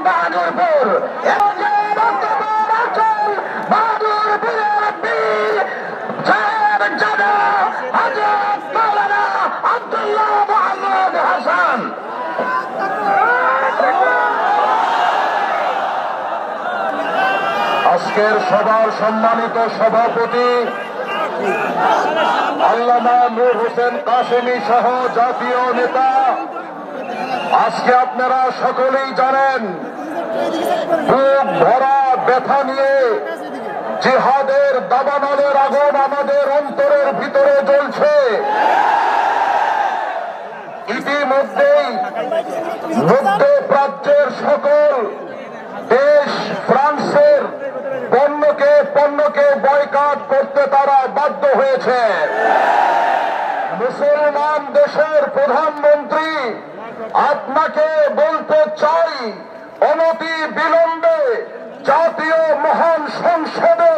বাহাদুরপুর বাহাদুরপুরের বীর সাহেব জাদা হযরত মাওলানা আব্দুল্লাহ মোহাম্মদ হাসান। আজকের সভার সম্মানিত সভাপতি আল্লামা নূর হোসেন কাসেমী সহ জাতীয় নেতা, আজকে আপনারা সকলেই জানেন বুক ভরা ব্যথা নিয়ে জিহাদের দাবানলের আগুন আমাদের অন্তরের ভিতরে জ্বলছে। ইতিমধ্যেই মধ্যপ্রাচ্যের সকল দেশ ফ্রান্সের পণ্যকে বয়কট করতে তারা বাধ্য হয়েছে। মুসলমান দেশের প্রধানমন্ত্রী, আপনাকে বলতে চাই, অনতি বিলম্বে জাতীয় মহান সংসদে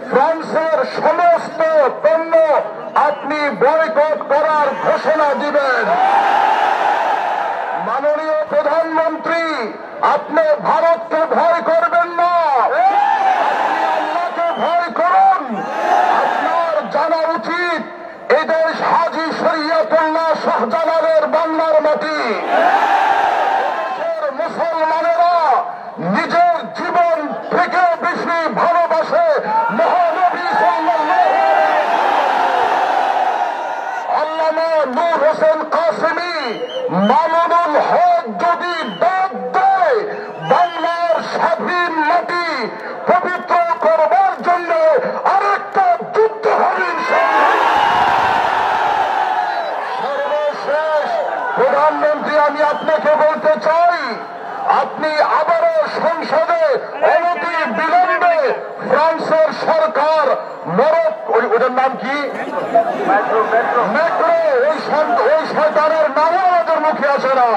ফ্রান্সের সমস্ত পণ্য আপনি বয়কট করার ঘোষণা দিবেন। মাননীয় প্রধানমন্ত্রী, আপনি ভারতকে ভয় করবেন না, আপনি আল্লাহকে ভয় করুন। আপনার জানা উচিত এদেশ হাজী শরিয়তুল্লাহ শাহজালালের বাংলার মাটি। এদেশের মুসলমানেরা নিজের জীবন থেকে বেশি ভালোবাসে মহানবী সাল্লাল্লাহু আলাইহি ওয়াসাল্লাম। আল্লামা নূর হোসেন কাসেমী মামুনুল হক যদি ডাক দেয় বাংলার স্বাধীন মাটি পবিত্র করবার জন্য আরেকটা যুদ্ধ হবে। সর্বশেষ প্রধানমন্ত্রী, আমি আপনাকে বলতে চাই, আপনি আবারও সংসদে অনতি বিলম্বে ফ্রান্সের সরকার ওটার নাম কি মেট্রো, ওই সরকারের নামও আমাদের মুখে আসে না,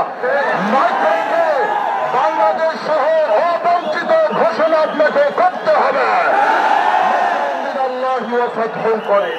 মেট্রোকে বাংলাদেশ সহ অবঞ্চিত ঘোষণা আপনাকে করতে হবে। আল্লাহ করে